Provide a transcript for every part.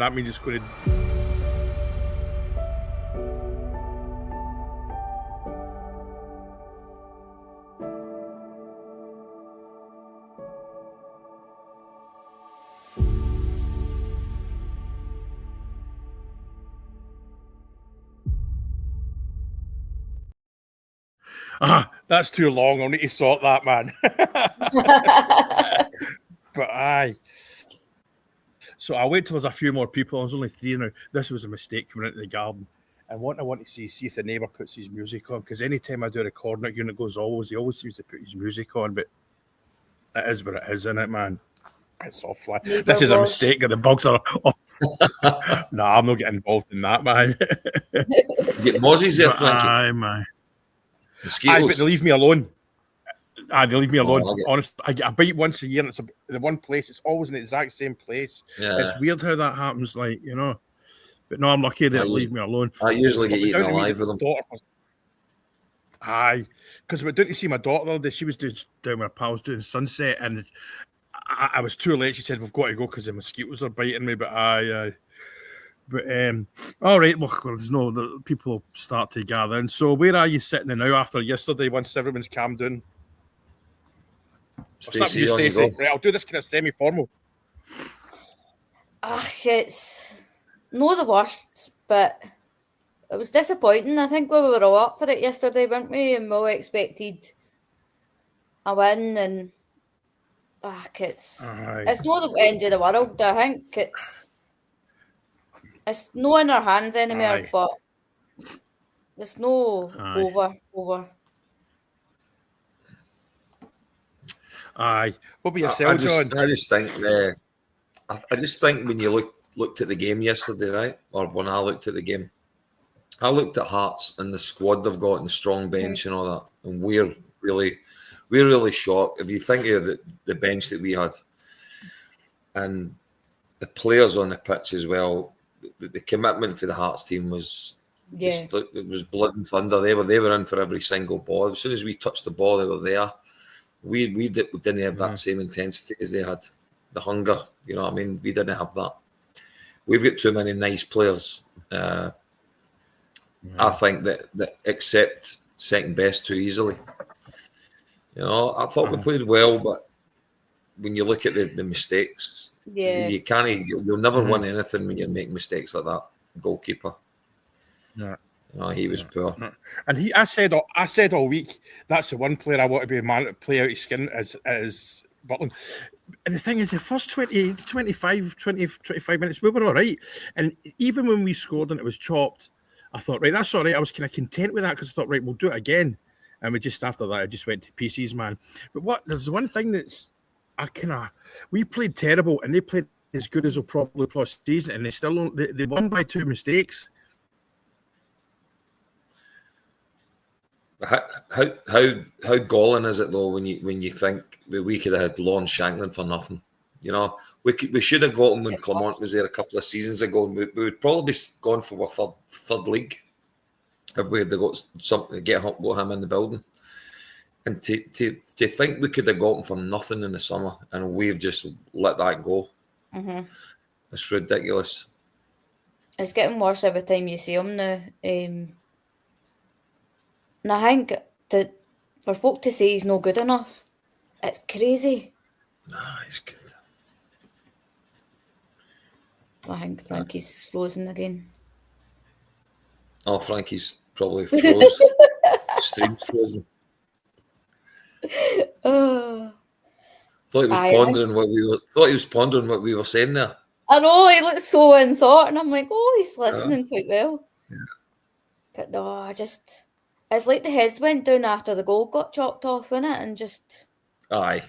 that means it's going to. That's too long. I'll need to sort that, man. But aye. So I'll wait till there's a few more people. There's only 3 now. This was a mistake coming into the garden. And what I want to see if the neighbour puts his music on. Because anytime I do a recording at unit goes always, he always seems to put his music on. But it is what it is, isn't it, man? It's all fly. This is a mistake that the bugs are. Nah, I'm not getting involved in that, man. Get mozzies there, Frankie. Aye, man. Mosquitoes. Aye, but they leave me alone. They leave me alone. Oh, Honest, I get a bite once a year, and it's the one place. It's always in the exact same place. Yeah. It's weird how that happens, like, you know. But no, I'm lucky they leave me alone. I usually get eaten alive with them. Aye, because we were down to see my daughter the other day. She was down with her pals doing sunset, and I was too late. She said, we've got to go because the mosquitoes are biting me. But aye. But all right, well, there's no the people start to gather in. So where are you sitting now after yesterday once everyone's calmed down? Stacey, right, I'll do this kind of semi-formal. It's not the worst, but it was disappointing. I think we were all up for it yesterday, weren't we? And we all expected a win, and it's not the end of the world. I think it's not in our hands anymore, but it's no over. Aye, what about yourself, John? I just think when you looked at the game yesterday, right, or when I looked at the game, I looked at Hearts and the squad they've got and the strong bench and all that, and we're really short. If you think of the bench that we had and the players on the pitch as well, the commitment for the Hearts team was it was blood and thunder. They were in for every single ball. As soon as we touched the ball, they were there. We didn't have that same intensity as they had, the hunger. You know what I mean? We didn't have that. We've got too many nice players. I think that accept second best too easily. You know, I thought we played well, but when you look at the mistakes, you can't. You'll never win anything when you make mistakes like that. Goalkeeper. Yeah. No, he was poor. And I said all week, that's the one player I want to be a man to play out his skin as Butland. And the thing is, the first 25 minutes, we were all right. And even when we scored and it was chopped, I thought, right, that's all right. I was kind of content with that because I thought, right, we'll do it again. And we just, after that, it just went to pieces, man. But there's one thing that's, we played terrible and they played as good as they'll probably play last season, and they won by 2 mistakes. How galling is it though when you think that we could have had Lon Shanklin for nothing? You know, we should have got him when Clement was there a couple of seasons ago. We would probably gone for our third league if we had got something to get him in the building. And to think we could have got him for nothing in the summer and we've just let that go. Mm-hmm. It's ridiculous. It's getting worse every time you see him now. And I think that for folk to say he's no good enough, it's crazy. Nah, he's good. I think Frankie's frozen again. Oh, Frankie's probably frozen. Stream's frozen. Thought he was pondering what we were saying there. I know, he looks so in thought, and I'm like, oh, he's listening quite well. Yeah. But no, it's like the heads went down after the goal got chopped off, wasn't it? And just... Aye.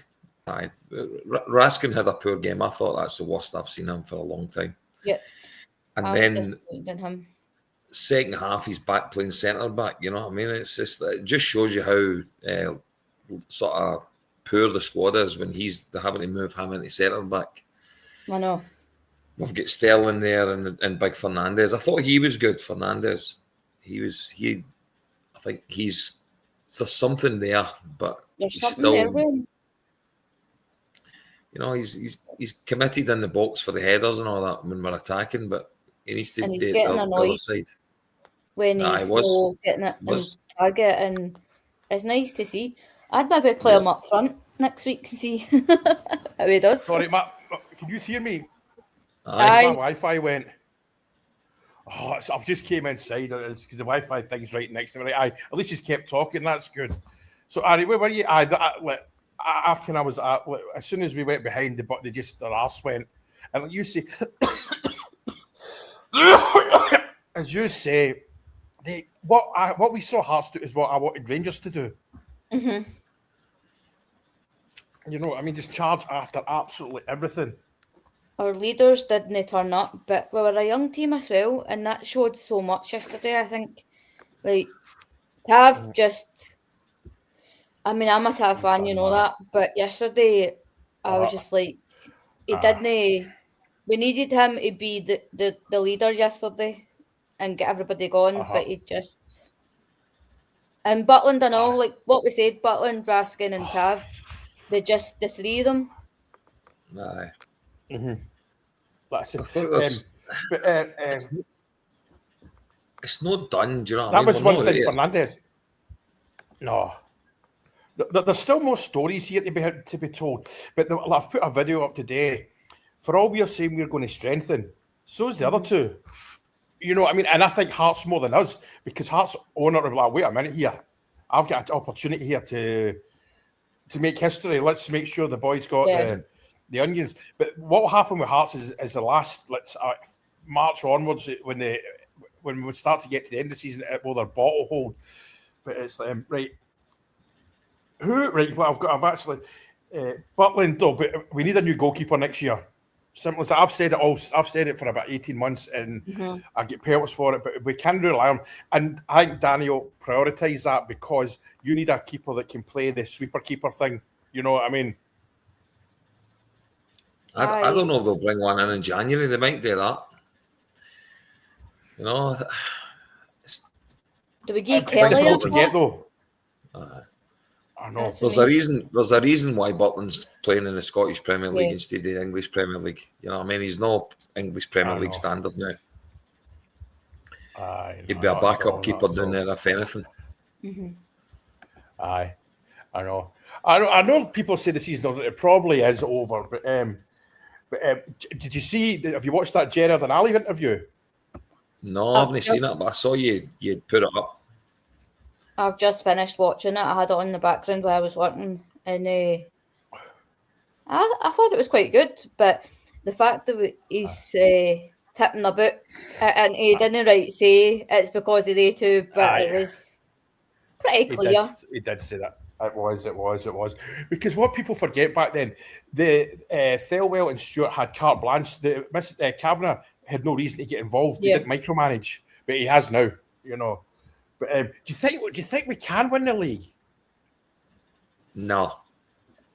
Raskin had a poor game. I thought that's the worst I've seen him for a long time. Yeah. And then him. Second half, he's back playing centre-back. You know what I mean? It just shows you how sort of poor the squad is when they're having to move him into centre-back. I know. We've got Sterling there and Big Fernandez. I thought he was good, Fernandez. I think there's something there, but there's something there, he's committed in the box for the headers and all that when we're attacking, but he needs to And he's do getting the other annoyed side. when Nah, he's he was. not getting it in Was. target, and it's nice to see. I'd maybe play him up front next week and see how he does. Sorry, Matt, can you hear me? Aye. My Wi-Fi went. Oh, I've just came inside because the Wi-Fi thing's right next to me. Right, at least he's kept talking. That's good. So, Ari, where were you? I was at, as soon as we went behind the but they just their arse went, and like you say, as you say, what we saw Hearts do is what I wanted Rangers to do. Mm-hmm. You know, I mean, just charge after absolutely everything. Our leaders didn't turn up, but we were a young team as well, and that showed so much yesterday. I think, like, Tav just. I mean, I'm a Tav fan, you know that, but yesterday I was just like, he didn't. We needed him to be the leader yesterday and get everybody going, but he just. And Butland and all, like what we said, Butland, Raskin, and Tav, the three of them. Aye. Mm-hmm. That's it. It's not done. Do you know what I that mean? was We're one not thing, there. Fernandez. No. There's still more stories here to be told. But I've put a video up today. For all we are saying we're going to strengthen, so's the other two. You know what I mean? And I think Hearts more than us, because Hearts owner will be like, wait a minute here. I've got an opportunity here to make history. Let's make sure the boys got the onions. But what will happen with Hearts is the last, March onwards, when we start to get to the end of the season, it will their bottle hold. But it's right. Well, I've actually Butland though, but we need a new goalkeeper next year. Simple as that. I've said it for about 18 months, and I get pelts for it. But we can rely on, and I think Danny will prioritise that, because you need a keeper that can play the sweeper keeper thing. You know what I mean? I don't know if they'll bring one in January. They might do that. You know. Do we give It's Kelly difficult a to get though. I know. There's a reason why Butland's playing in the Scottish Premier League instead of the English Premier League. You know what I mean? He's no English Premier League standard now. He'd be a backup keeper down there, if anything. Mm-hmm. Aye, I know. I know people say the season over. It probably is over, but did you see? Have you watched that Gerard and Ali interview? No, I haven't seen it, but I saw you'd put it up. I've just finished watching it. I had it on in the background while I was working, and I thought it was quite good. But the fact that he's tipping a boot, and he didn't say it's because of they two, but it was pretty clear. He did say that. It was. Because what people forget back then, the Thelwell and Stewart had carte blanche. Kavanagh had no reason to get involved. He didn't micromanage, but he has now. You know. But do you think we can win the league? No.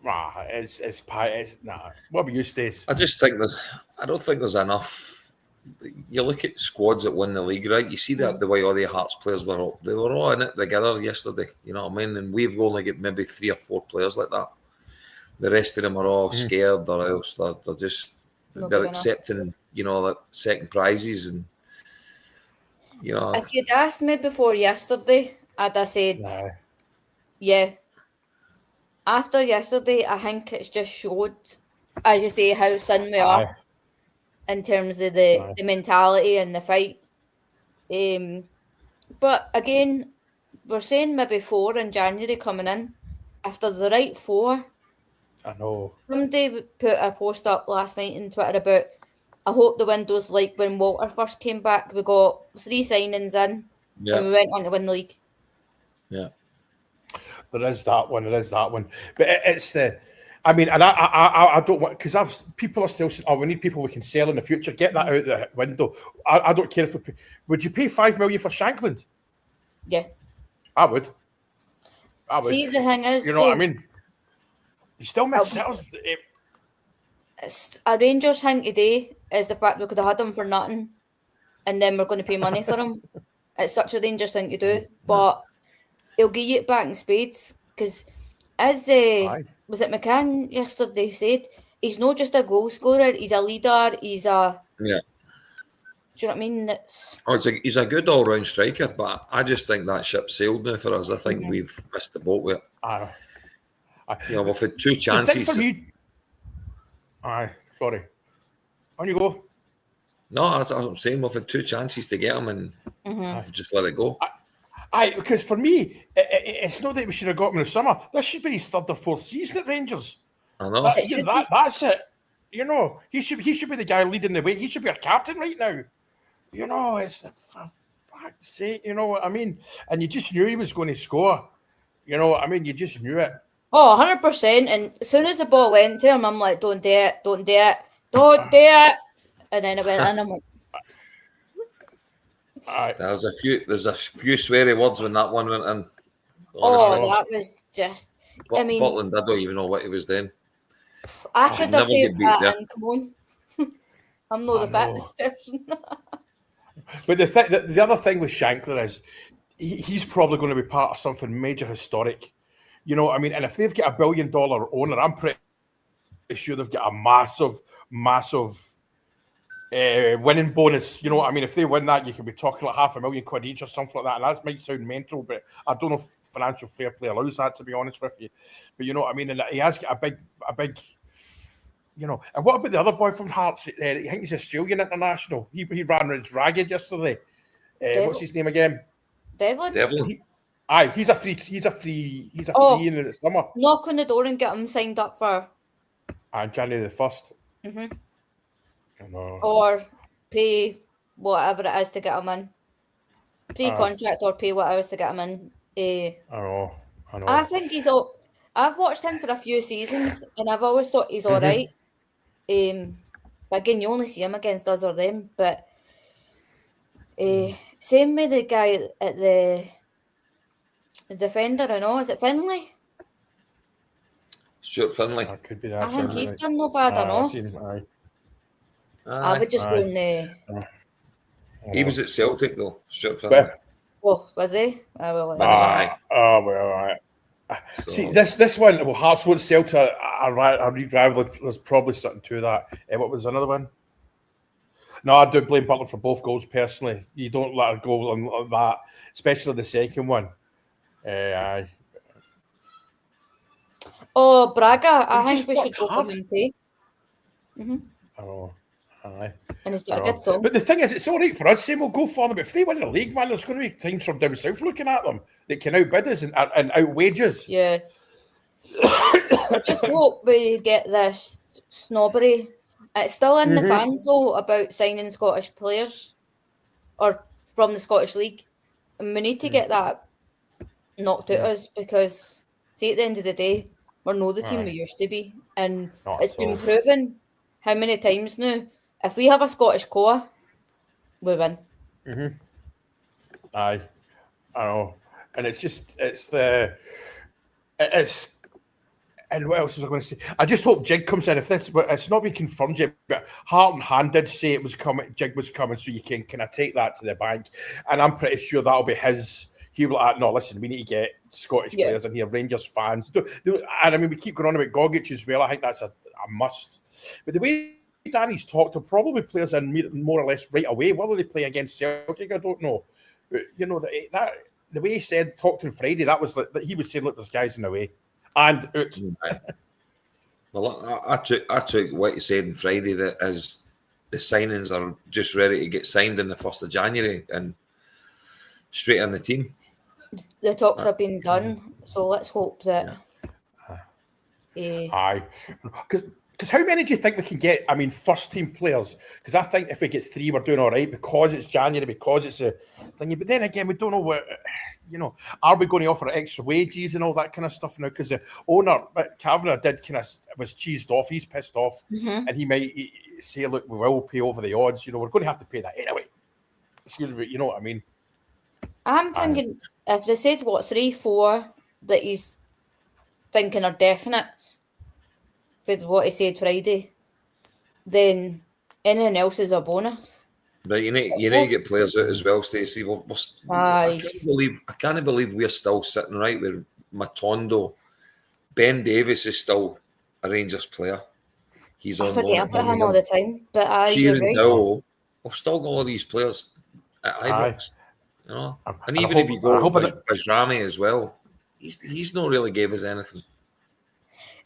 It's nah. What about you, Stacey? I don't think there's enough. You look at squads that win the league, right? You see that the way all the Hearts players were all in it together yesterday. You know what I mean? And we've only got maybe 3 or 4 players like that. The rest of them are all scared, or else they're accepting, like second prizes. And if you'd asked me before yesterday, I'd have said, yeah. After yesterday, I think it's just showed, as you say, how thin we are in terms of the mentality and the fight. But again, we're saying maybe 4 in January coming in. After the right 4, I know. Somebody put a post up last night on Twitter about, I hope the window's like when Walter first came back. We got 3 signings in, and we went on to win the league. Yeah. There is that one. But it's the, I mean, and I don't want, because people are still saying, we need people we can sell in the future. Get that out the window. I don't care if would you pay $5 million for Shankland? Yeah, I would. See, the thing is, you know what I mean? You still miss sales. It's a Rangers thing today is the fact we could have had him for nothing, and then we're going to pay money for him. It's such a Rangers thing to do, but he'll give you it back in spades, because as was it McCann yesterday said, he's not just a goal scorer, he's a leader, he's a... Yeah. Do you know what I mean? It's... He's a good all-round striker, but I just think that ship sailed now for us. I think we've missed the boat with it. We've had 2 chances. For me, sorry. On you go. No, that's what I'm saying. We've had 2 chances to get him and we've just let it go. Because for me, it's not that we should have got him in the summer. This should be his 3rd or 4th season at Rangers. I know. That's it. You know, he should be the guy leading the way. He should be our captain right now. You know, it's for fuck's sake. You know what I mean? And you just knew he was going to score. You know what I mean? You just knew it. Oh, 100%. And as soon as the ball went to him, I'm like, don't do it, don't do it, don't do it. And then it went in. I'm like, there's a few sweary words when that one went in. Honestly. That was just... I mean... Butland, I don't even know what he was doing. I could have saved that and come on. I'm not the fittest person. But the other thing with Shankler is he's probably going to be part of something major historic. You know what I mean? And if they've got $1 billion owner, I'm pretty sure they've got a massive winning bonus. You know what I mean? If they win that, you could be talking like £500,000 each or something like that. And that might sound mental, but I don't know if financial fair play allows that, to be honest with you. But you know what I mean? And he has got a big, you know. And what about the other boy from Hearts? I think he's Australian international. He ran his ragged yesterday. What's his name again? Devlin. He's a free in the summer. Knock on the door and get him signed up for. January the 1st. Or pay whatever it is to get him in. Pre-contract or pay whatever it is to get him in. I know. I think he's all... I've watched him for a few seasons and I've always thought he's all right. But again, you only see him against us or them. But same with the guy at the defender, I know. Is it Finlay? Stuart Finlay. That could be that. I think he's done no bad, I know. I would just go in... He was at Celtic, though, Stuart Finlay. Oh, was he? Well, So. See, this one, well, Hearts won't sell to a Reed rival. There's probably something to that. What was another one? No, I do blame Butler for both goals, personally. You don't let her go on that, especially the second one. Oh, Braga, I think we should go for him too. Oh, aye. And he's got a good song. But the thing is, it's all right for us, saying we'll go for them. But if they win the league, man, there's going to be things from down south looking at them that can outbid us and outwages. Yeah. I just hope we get this snobbery. It's still in the fans, though, about signing Scottish players or from the Scottish League. And we need to get that knocked out of us because, see, at the end of the day, we're not the team we used to be. And it's been proven how many times now, if we have a Scottish core, we win. Aye, I know. And and what else was I going to say? I just hope Jig comes in. If it's not been confirmed yet, but Heart and Hand did say it was coming. Jig was coming, so you can I take that to the bank? And I'm pretty sure that'll be his. He will like, no, listen, we need to get Scottish players in here, Rangers fans. And I mean, we keep going on about Gogic as well. I think that's a must. But the way Danny's talked, he'll probably players in more or less right away. Whether they play against Celtic, I don't know. But, you know, that the way he said, talked on Friday, that was like, that he was saying, look, there's guys in the way. And out. Well, I took what he said on Friday that as the signings are just ready to get signed on the 1st of January and straight in the team. The talks have been done, so let's hope that. Aye. Because how many do you think we can get? I mean, first team players. Because I think if we get 3, we're doing all right because it's January, because it's a thing. But then again, we don't know what, you know, are we going to offer extra wages and all that kind of stuff now? Because the owner, Kavanagh, was cheesed off. He's pissed off. And he might say, look, we will pay over the odds. You know, we're going to have to pay that anyway. Excuse me, you know what I mean? I'm thinking if they said, 3, 4 that he's thinking are definites, with what he said Friday, then anything else is a bonus. But you need to get players out as well, Stacey. I can't believe we're still sitting right with Matondo. Ben Davis is still a Rangers player. He's I on forget loan at about him all Birmingham. the time, but you're Kieran right. Dowell. We've still got all these players at Ibrox, you know. And even if you go Bajrami as well, he's not really gave us anything.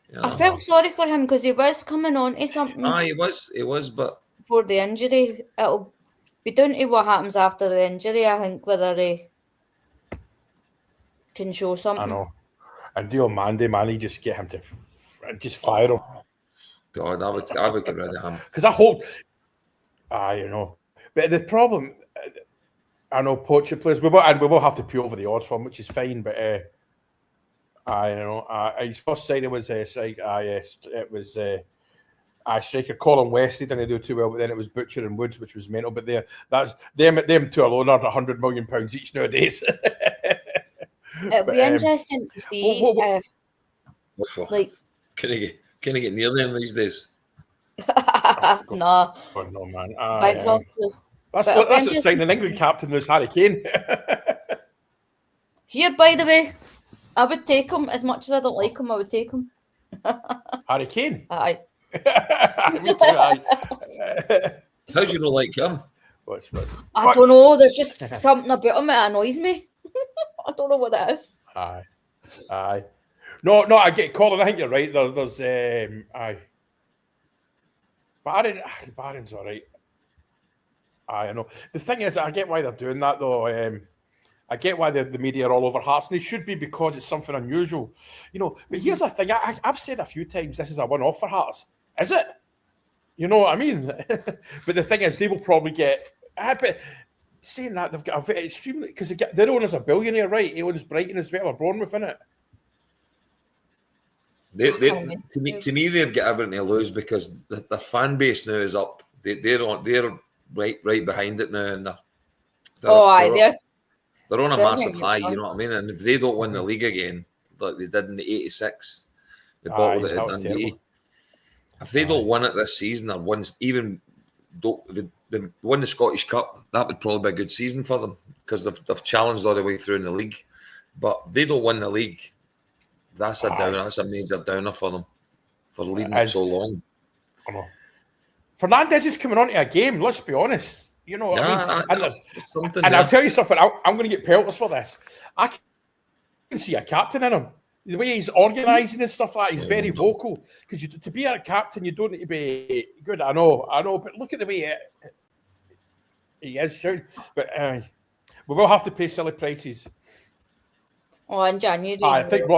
You know? I felt sorry for him because he was coming on to something. He was, but before the injury, it'll be down to what happens after the injury. I think whether he can show something. I know. And Diomande, man, he just get him to just fire him. God, I would get rid of him. Because I hope, you know. But the problem, I know Poacher players, we will have to pay over the odds for him, which is fine. But you know, his first signing was it was striker Colin West. He didn't do too well, but then it was Butcher and Woods, which was mental. But that's them two alone are £100 million each nowadays. It'll be interesting to see if, like, can I get near them these days? No. Oh, no, man. That's the sign. An England captain was Harry Kane. Here, by the way, I would take him as much as I don't like him. I would take him. Harry Kane. Aye. Me too. Aye. How do you not like him? I don't know. There's just something about him that annoys me. I don't know what it is. Aye. No, I get Colin. I think you're right. There's aye. Barron's all right. I know. The thing is, I get why they're doing that though. I get why the media are all over Hearts, and they should be because it's something unusual, you know. But here's the thing: I've said a few times this is a one-off for Hearts. Is it? You know what I mean? But the thing is, they will probably get. But saying that, they've got a very extremely because their owner's a billionaire, right? He owns Brighton as well, or Bournemouth, innit? To me, they've got everything to lose because the fan base now is up. They're right behind it now, and they're on a massive high. You know what I mean? And if they don't win the league again, like they did in the '86, they bottled it at Dundee. If they don't win it this season, or they win the Scottish Cup, that would probably be a good season for them because they've challenged all the way through in the league. But if they don't win the league, that's a downer. That's a major downer for them for leading it so long. I know. Fernandes is coming onto a game. Let's be honest. You know what I mean? And I'll tell you something. I'm going to get pelters for this. I can see a captain in him. The way he's organising and stuff like that, he's very vocal. Because to be a captain, you don't need to be good. I know. But look at the way he is shouting. But we will have to pay silly prices. Oh, in January. I think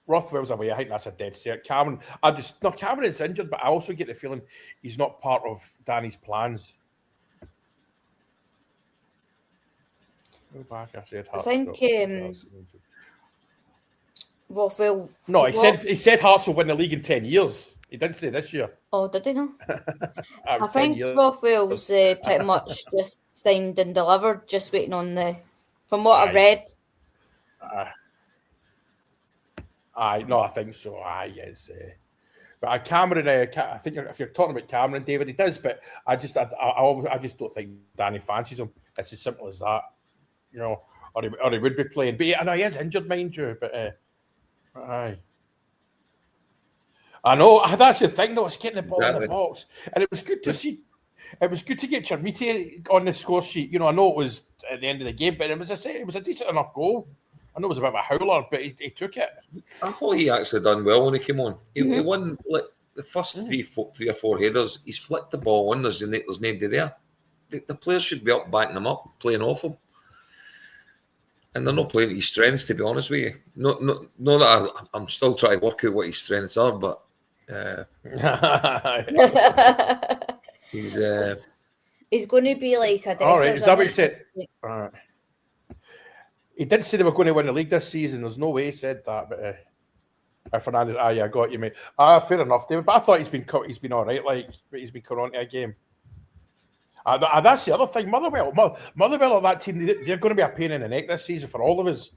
Rothwell's away. I think that's a dead set. Cameron's injured, but I also get the feeling he's not part of Danny's plans. Go back. I think Rothwell. No, he said Hearts will win the league in 10 years. He didn't say this year. Oh, did he not? I think Rothwell's pretty much just signed and delivered, just waiting on from what I've read. No, I think so. Yes. But Cameron, I think if you're talking about Cameron, David, he does. But I just don't think Danny fancies him. It's as simple as that, you know. Or he would be playing. But I know he is injured, mind you. But aye. I know that's the thing, though. It's getting the ball in the box, and it was good to see. It was good to get Chermiti on the score sheet. You know, I know it was at the end of the game, but it was a decent enough goal. I know it was a bit of a howler, but he took it. I thought he actually done well when he came on. He won like the first three or four headers. He's flicked the ball on. There's nobody there. The players should be up, backing him up, playing off him. And they're not playing his strengths, to be honest with you. Not that I'm still trying to work out what his strengths are, but he's going to be like a. All right, is that what he said? All right. He did say they were going to win the league this season. There's no way he said that, but Fernandes, I got you, mate. Fair enough, David. But I thought he's been all right. Like, but he's been cut onto a game. That's the other thing. Motherwell on that team, they're going to be a pain in the neck this season for all of us.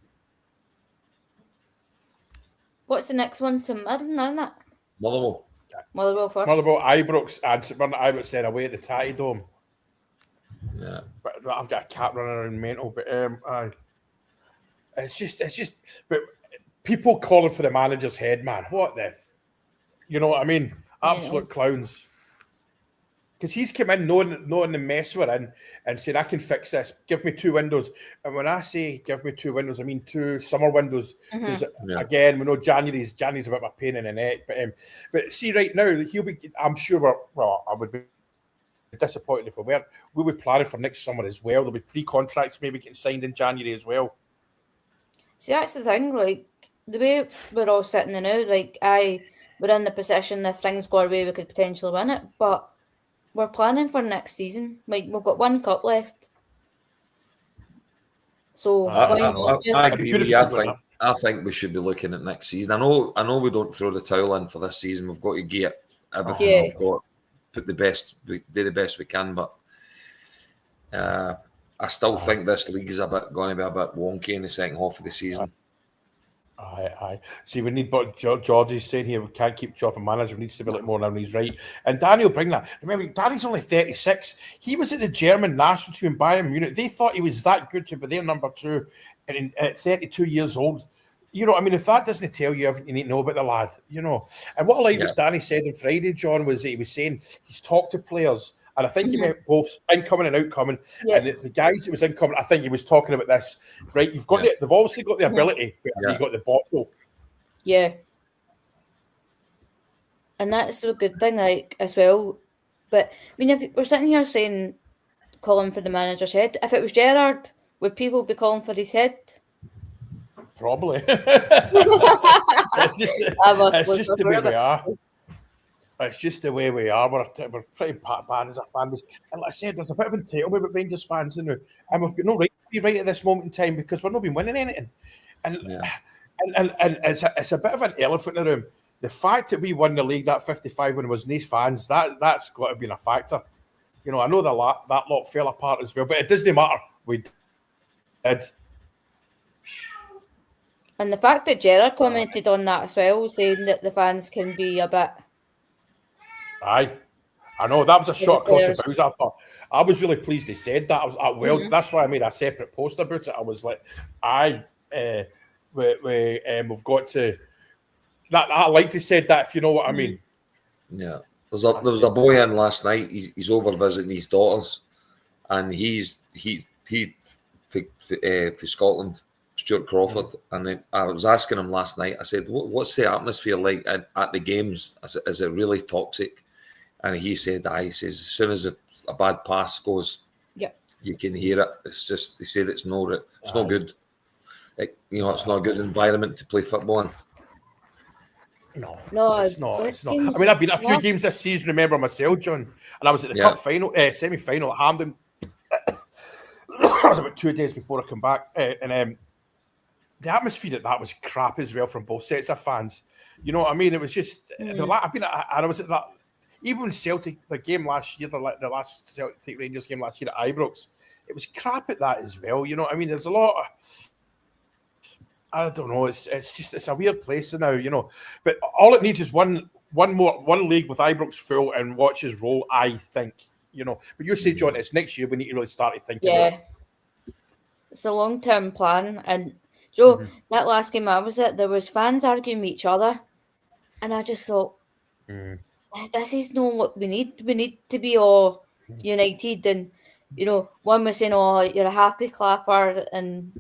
What's the next one? St Mirren, isn't it? Motherwell first. Motherwell, Ibrox, and St Mirren. Ibrox said away at the Tatty Dome. Yeah, but I've got a cat running around mental. But it's just. But people calling for the manager's head, man. What the? You know what I mean? Absolute clowns. Because he's come in knowing the mess we're in and saying, I can fix this. Give me 2 windows. And when I say give me 2 windows, I mean 2 summer windows. Because, again, we know January's a bit of a pain in the neck. But see, right now, I'm sure I would be disappointed if we weren't. We would plan for next summer as well. There'll be pre-contracts maybe getting signed in January as well. See, that's the thing. Like, the way we're all sitting there now, like, we're in the position if things go our way, we could potentially win it. But we're planning for next season. Like, we've got 1 cup left. So why not just... I agree with you. I think we should be looking at next season. I know we don't throw the towel in for this season. We've got to get everything we've got, do the best we can. But I still think this league is going to be a bit wonky in the second half of the season. Aye. See, we need, but George is saying here, we can't keep chopping manager. We need stability more now, and he's right. And Danny will bring that. Remember, Danny's only 36. He was at the German national team in Bayern Munich. They thought he was that good to be their number 2 and at 32 years old. You know, I mean, if that doesn't tell you everything you need to know about the lad, you know. And what I like what Danny said on Friday, John, was that he was saying he's talked to players. And I think he meant both incoming and outcoming. Yes. And the guys that was incoming, I think he was talking about this. Right, you've got they've obviously got the ability, but you've got the bottle. Yeah. And that's a good thing, like, as well. But I mean, if we're sitting here saying calling for the manager's head, if it was Gerrard, would people be calling for his head? Probably. It's just the way we are. It's just the way we are. We're pretty bad as a fan base. And like I said, there's a bit of entitlement about Rangers fans now. And we've got no right to be right at this moment in time because we're not been winning anything. And it's a bit of an elephant in the room. The fact that we won the league, that 55 when it was nice fans, that's got to be a factor. You know, I know that lot fell apart as well, but it doesn't matter. We did. And the fact that Gerrard commented on that as well, saying that the fans can be a bit... Aye, I know that was a shot across the bows. I thought I was really pleased he said that. I was that's why I made a separate post about it. I was like, we've got to. That I like to say that if you know what I mean. Yeah, there was a boy in last night. He's over visiting his daughters, and he's for Scotland. Stuart Crawford, and then I was asking him last night. I said, "What's the atmosphere like at the games? Is it really toxic?" And he said, he says, as soon as a bad pass goes, you can hear it. It's just, he said it's no good. It's not a good environment to play football in. No, it's not. I mean, I've been at a few games this season, remember myself, John, and I was at the cup final, semi-final at Hampden. That was about 2 days before I come back, and the atmosphere at that was crap as well from both sets of fans. You know what I mean? It was just, I was at that. Even when Celtic, the game last year, the last Celtic Rangers game last year at Ibrox, it was crap at that as well. You know what I mean? There's a lot of, I don't know, it's a weird place now, you know. But all it needs is one league with Ibrox full and watches roll, I think, you know. But you say, John, it's next year we need to really start to think about it. It's a long-term plan. And Joe, that last game I was at, there was fans arguing with each other. And I just thought, this is not what we need. We need to be all united. And, you know, one was saying, oh, you're a happy clapper. And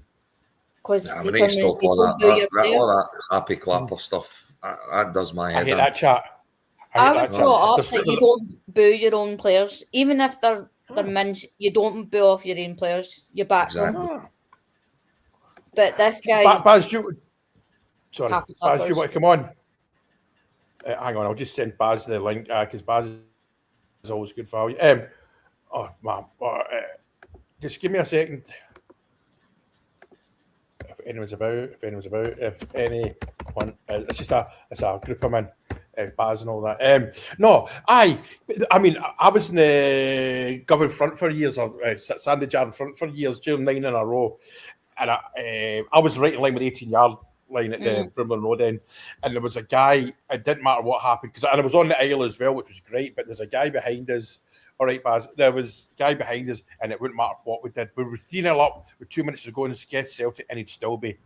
because we need to stop all that happy clapper stuff. That does my head. I hate that chat. I was brought up that you don't boo your own players. Even if they're minge, you don't boo off your own players. You back them. But this guy... Baz, you want to come on? Hang on, I'll just send Baz the link because Baz is always good value. Just give me a second. If anyone's about, it's a group I'm in, Baz and all that. I was in the Govan front for years, or Sandy Jar front for years, during 9 in a row, and I was right in line with 18-yard line at the Brimley Road end, and there was a guy. It didn't matter what happened and I was on the aisle as well, which was great. But there's a guy behind us. All right, Baz. There was a guy behind us, and it wouldn't matter what we did. We were 3-0 up with 2 minutes to go against Celtic, and he'd still be.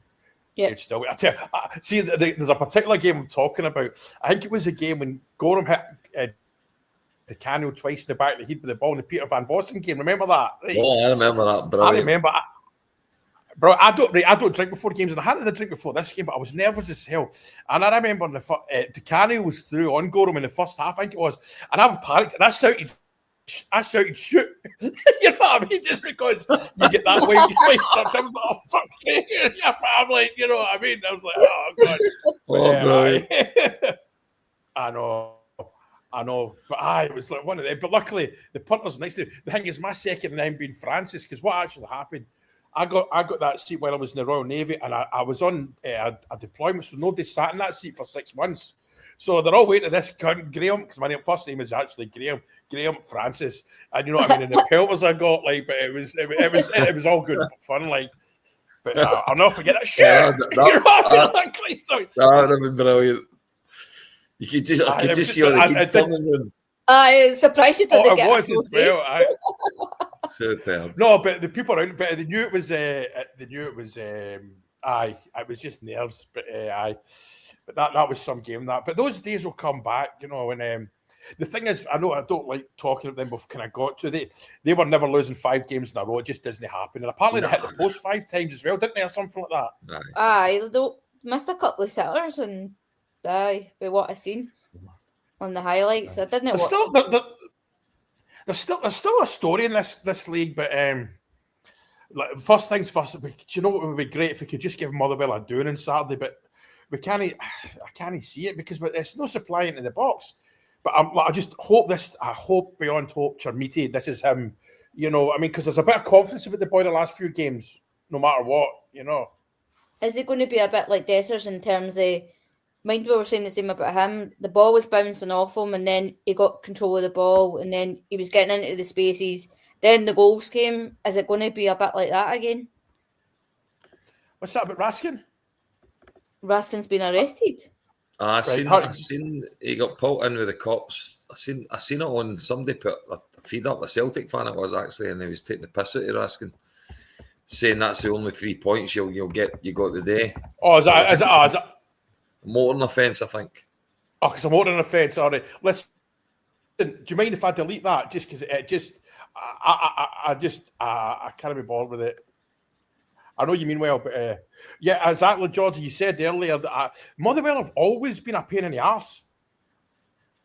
Yeah. He'd still be. I tell you, see, there's a particular game I'm talking about. I think it was a game when Gorham hit the Cano twice in the back of the head with the ball in the Peter Van Vossen game. Remember that? Right? Oh, I remember that. Brilliant. I remember. Bro, I don't drink before games, and I hadn't drink before this game, but I was nervous as hell. And I remember the Cano was through on Gorham in the first half, I think it was, and I panicked and I shouted, shoot. You know what I mean? Just because you get that way, sometimes, oh, fuck. Yeah, I'm like, you know what I mean? I was like, oh, God. Bro. I know. But it was like one of them. But luckily, the punter's next to me. The thing is, my second name being Francis, because what actually happened, I got that seat while I was in the Royal Navy, and I was on a deployment, so nobody sat in that seat for 6 months. So they're all waiting for this cunt, Graham, because my first name is actually Graham Francis, and you know what I mean. And the pelters I got, like, but it was all good fun, like. But I'll never forget that shit. Yeah, that would have been brilliant. You could just, I could just see all the kids coming. I'm surprised you didn't get associated. Superb. No, but the people around, but they knew it was. It was just nerves, but but that was some game. But those days will come back, you know. And the thing is, I know I don't like talking about them, but kind of got to they were never losing 5 games in a row. It just doesn't happen. And apparently they hit the post 5 times as well, didn't they, or something like that? They missed a couple of sitters, and for what I seen on the highlights, I didn't watch. There's still a story in this league, but like, first things first. Do you know what would be great if we could just give Motherwell a doing on Saturday? But I can't see it because it's no supply into the box. But I just hope this. I hope beyond hope, Chermiti, this is him. You know, I mean, because there's a bit of confidence about the boy the last few games, no matter what. You know, is it going to be a bit like Dessers in terms of? Mind we were saying the same about him. The ball was bouncing off him, and then he got control of the ball, and then he was getting into the spaces. Then the goals came. Is it going to be a bit like that again? What's that about Raskin? Raskin's been arrested. I seen he got pulled in with the cops. I seen it on somebody put a feed up, a Celtic fan it was actually, and he was taking the piss out of Raskin, saying that's the only 3 points you'll get. You got the day. Oh, is that? Motoring offence, I think. Oh, because a motoring offence. All right. Listen, do you mind if I delete that? Just because I can't be bothered with it. I know you mean well, but yeah, exactly, George. You said earlier that Motherwell have always been a pain in the arse.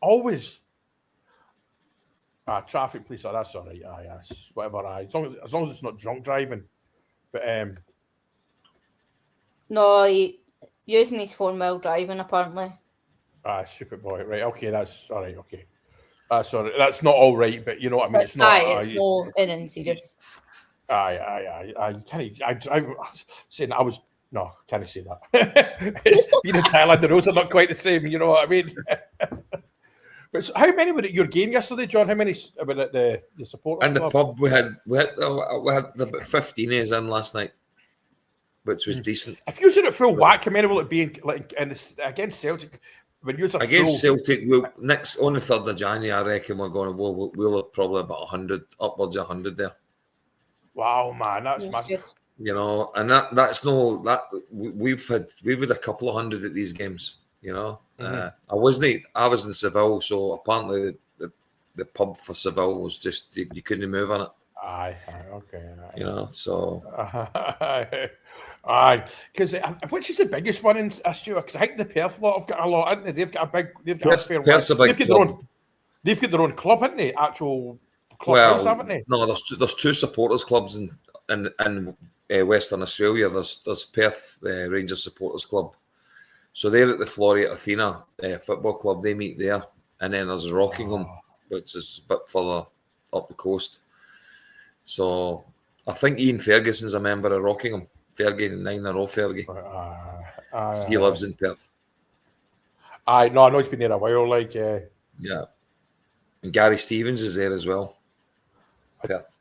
Always. Traffic police. That's all right. Whatever. As long as it's not drunk driving. But no. Using his phone while driving, apparently. Stupid boy. Right, okay, that's all right, okay. Sorry, that's not all right, but you know what I mean? It's not. It's no serious. You can't. I saying I was. No, can't say that. Being in Thailand, the roads are not quite the same, you know what I mean? But so how many were at your game yesterday, John? How many were at the supporters in the club? pub? We had about 15 years in last night, which was decent. If you said it full whack, how many will it be like against Celtic? When you against Celtic, next on the 3rd of January, I reckon we'll have probably about 100, upwards of 100 there. Wow, man, that's massive. You know, and we've had a couple of hundred at these games. You know, I was in Seville, so apparently the pub for Seville was just you couldn't move on it. Aye, okay. You know, so. Aye, because which is the biggest one in Stuart? Because I think the Perth lot have got a lot, haven't they? They've got a fair one. They've got their own club, haven't they? Actual club, haven't they? No, there's 2 supporters clubs in Western Australia. There's Perth Rangers Supporters Club, so they're at the Floreat Athena football club. They meet there, and then there's Rockingham, which is a bit further up the coast. So I think Ian Ferguson's a member of Rockingham. Fergie, 9 in a row, Fergie. He lives in Perth. I know he's been there a while, like yeah. And Gary Stevens is there as well. Perth.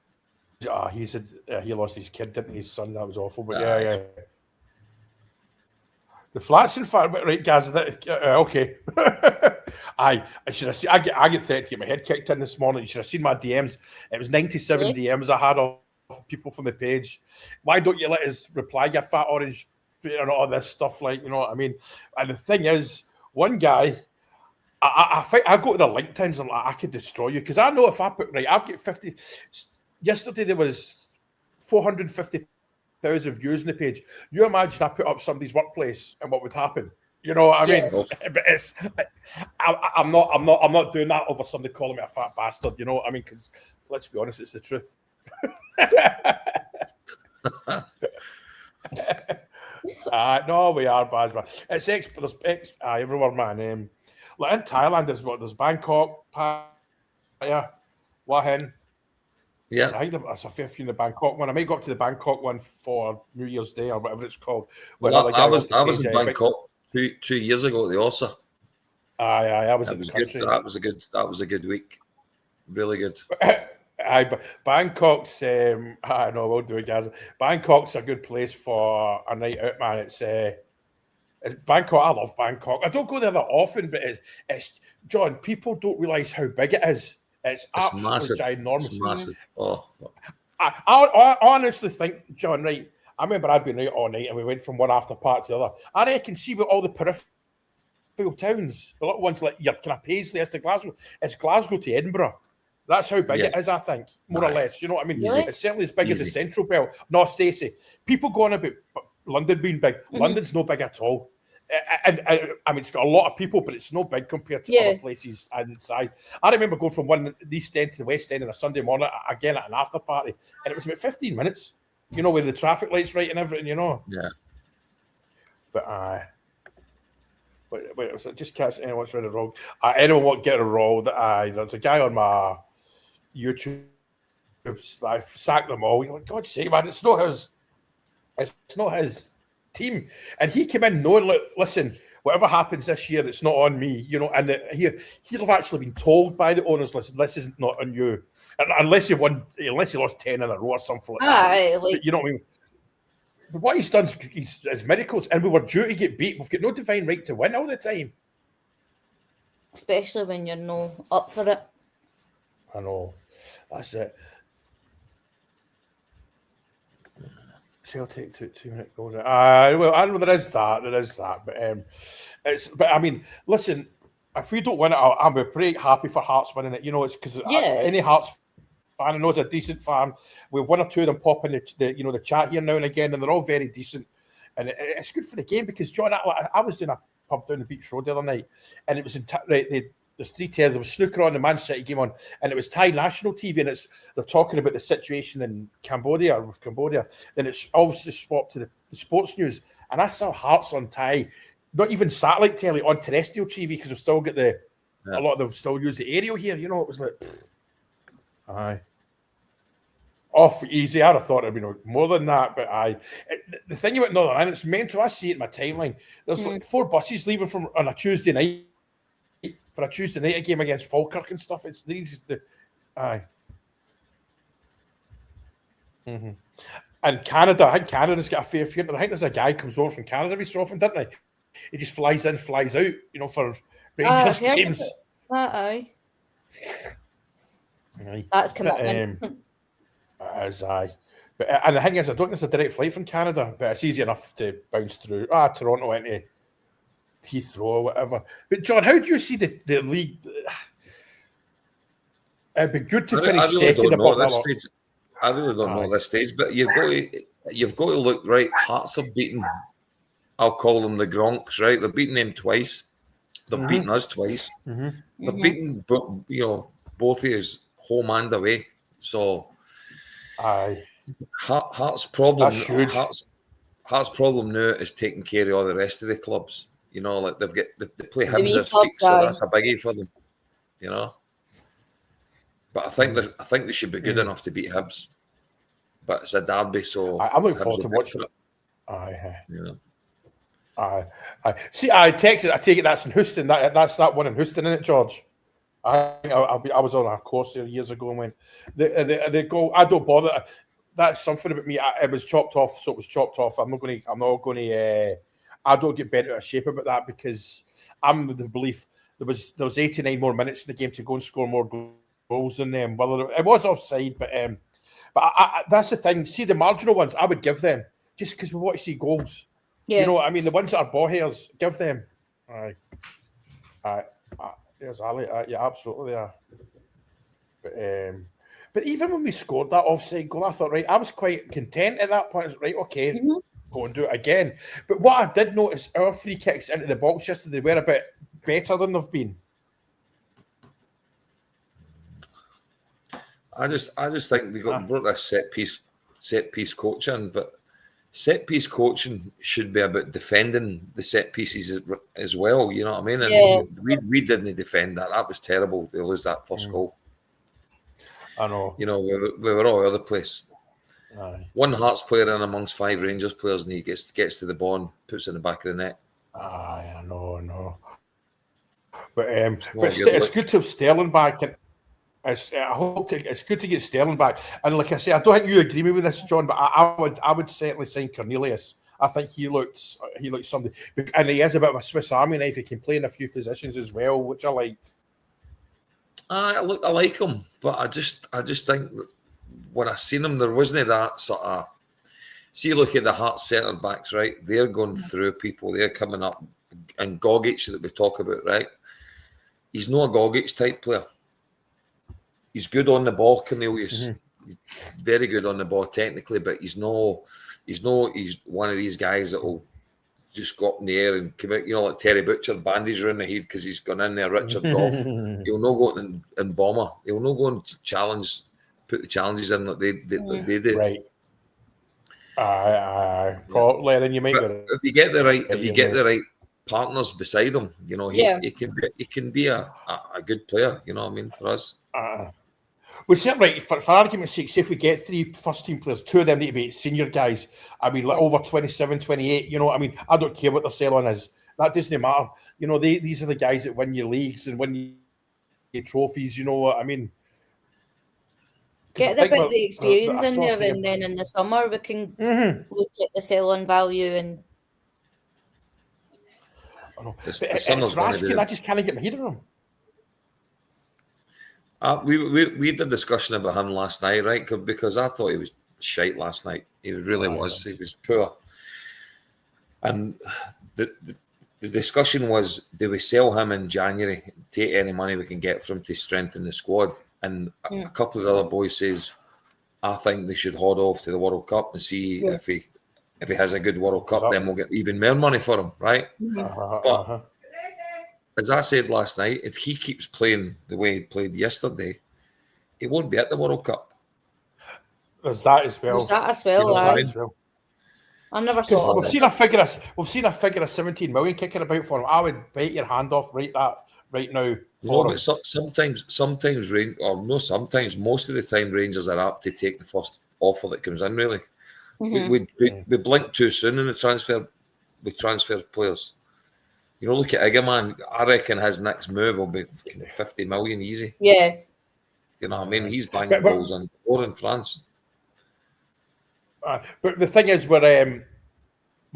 He said he lost his kid, didn't he? His son, that was awful. But yeah. The flats in fact, right, guys. Okay. I should have seen. I get 30 to get my head kicked in this morning. You should have seen my DMs. It was 97 DMs I had off people from the page. Why don't you let us reply, you fat orange, and all this stuff, like, you know what I mean? And the thing is, one guy, I think I go to the LinkedIn's and I could destroy you because I know if I put I've got 50. Yesterday there was 450,000 views on the page. You imagine I put up somebody's workplace and what would happen? You know what I mean? But it's I'm not doing that over somebody calling me a fat bastard. You know what I mean? Because let's be honest, it's the truth. No, we are bad, man. It's everywhere, man. Like in Thailand, there's Bangkok, Pattaya, Wahin. Yeah, I think there's a fair few in the Bangkok one. I might go up to the Bangkok one for New Year's Day or whatever it's called. well, I was in Bangkok 2 years ago at the Ossa. I was in the country. That was a good week. Really good. Bangkok's I know we'll do it, guys. Bangkok's a good place for a night out, man. It's Bangkok. I love Bangkok. I don't go there that often, but it's John. People don't realise how big it is. It's absolutely massive. ginormous. It's massive. Oh, I honestly think, John. Right, I remember I'd been out all night, and we went from one after party to the other. I reckon see with all the peripheral towns, the little ones like your kind of Paisley, it's to Glasgow. It's Glasgow to Edinburgh. That's how big it is, I think, more or less. You know what I mean? Really? It's certainly as big as the Central Belt. No, Stacey, people go on about London being big. London's no big at all. And I mean, it's got a lot of people, but it's no big compared to other places and size. I remember going from the East End to the West End on a Sunday morning, again at an after party, and it was about 15 minutes, you know, with the traffic lights right and everything, you know. Yeah. But wait, was it just catch anyone's read it wrong? Anyone won't get it wrong. There's a guy on my YouTube. I sacked them all. You're like, God's sake, man, it's not his team. And he came in knowing, like, listen, whatever happens this year, it's not on me, you know. And he'll have actually been told by the owners, listen, this is not on you, and unless you lost 10 in a row or something like that. But you know what I mean? But what he's done is miracles, and we were due to get beat. We've got no divine right to win all the time. Especially when you're no up for it. I know. That's it. Celtic 2-minute goals. Well, I know there is that, but I mean, listen, if we don't win it, I'll be pretty happy for Hearts winning it. You know, it's because any Hearts fan I know is a decent fan. We've one or two of them pop in the chat here now and again, and they're all very decent, and it's good for the game because John, I was doing a pub down the Beach Road the other night, and it was there's 3 there was snooker on, the Man City game on, and it was Thai national TV, and they're talking about the situation in Cambodia. Then it's obviously swapped to the sports news, and I saw Hearts on Thai, not even satellite telly, on terrestrial TV because we've still got a lot of them still use the aerial here. You know, it was like, aye. Off easy. I'd have thought it'd been more than that, but the thing about Northern Ireland, it's mental. I see it in my timeline. There's like 4 buses leaving on a Tuesday night. For a Tuesday night, a game against Falkirk and stuff. It's these aye. Mm-hmm. And Canada, I think Canada's got a fair few. I think there's a guy comes over from Canada every so often, doesn't he? He just flies in, flies out, you know, for Rangers games. Aye. That's commitment. As and the thing is, I don't think it's a direct flight from Canada, but it's easy enough to bounce through. Toronto into Heathrow or whatever. But John, how do you see the league? It'd be good to finish second above that. I really don't know at this stage, but you've got to look right. Hearts have beaten, I'll call them the Gronks, right? They've beaten them twice. They've beaten us twice. They've beaten both of us home and away. So, Hearts' problem. Hearts' problem now is taking care of all the rest of the clubs. You know, like they play Hibs this week, so that's a biggie for them. You know, but I think they should be good enough to beat Hibs. But it's a derby, so I'm looking forward to watching it. See, I texted. I take it that's in Houston. That's that one in Houston, isn't it, George? I was on a course there years ago and went the goal. I don't bother. That's something about me. It was chopped off, so it was chopped off. I'm not going to. I don't get bent out of shape about that because I'm of the belief there was 89 more minutes in the game to go and score more goals than them. Well, it was offside, but that's the thing. See, the marginal ones, I would give them just because we want to see goals. Yeah. You know what I mean? The ones that are ball hairs, give them. There's Ali. Yeah, absolutely. Yeah. But even when we scored that offside goal, I thought, right, I was quite content at that point. I was right, okay, go and do it again. But what I did notice, our free kicks into the box yesterday were a bit better than they've been. I just think we brought this set piece coaching, but set piece coaching should be about defending the set pieces as well. You know what I mean? And Yeah. we didn't defend that. That was terrible. They lose that first goal. I know. You know, we were all over the place. Aye. One Hearts player in amongst 5 Rangers players, and he gets to the ball and puts it in the back of the net. Aye, I know. But Well, it's good to have Sterling back. And I hope it's good to get Sterling back. And like I say, I don't think you agree with this, John, but I would certainly sign Cornelius. I think he looked something, and he is a bit of a Swiss Army knife. He can play in a few positions as well, which I liked. I like him, but I just think that when I seen him, there wasn't that sort of. See, look at the Hearts centre backs, right? They're going through people. They're coming up, and Gogic that we talk about, right? He's not a Gogic type player. He's good on the ball, Cornelius. He's very good on the ball technically, but he's one of these guys that will just go up in the air and come out, you know, like Terry Butcher, bandage around the head because he's gone in there, Richard Goff. He'll not go and bomber. He'll not go and put the challenges in like they do. Right. Lennon, you might be right. If you get the right partners beside him, you know, he can be a good player, you know what I mean, for us. Well, certainly, right, for argument's sake, say if we get 3 first-team players, 2 of them need to be senior guys. I mean, like over 27, 28, you know what I mean? I don't care what their sell-on is. That doesn't matter. You know, these are the guys that win your leagues and win your trophies, you know what I mean? Get a bit of the experience in there, and then in the summer we can look at the sell-on value and... I know. It's Raskin, I just can't get my head around him. We had a discussion about him last night, right? Because I thought he was shite last night. He really was. He was poor. And the discussion was, do we sell him in January, take any money we can get from him to strengthen the squad? And a couple of the other boys says, I think they should hold off to the World Cup and see if he has a good World Cup, then we'll get even more money for him, right? But as I said last night, if he keeps playing the way he played yesterday, he won't be at the World Cup. There's that as well. I've never thought we've seen a figure of 17 million kicking about for him. I would bite your hand off right now. But sometimes most of the time Rangers are apt to take the first offer that comes in. Really, we blink too soon in the transfer. We transfer players. You know, look at Egerman. I reckon his next move will be 50 million easy. Yeah. You know what I mean? He's banging goals on board in France. But the thing is, we're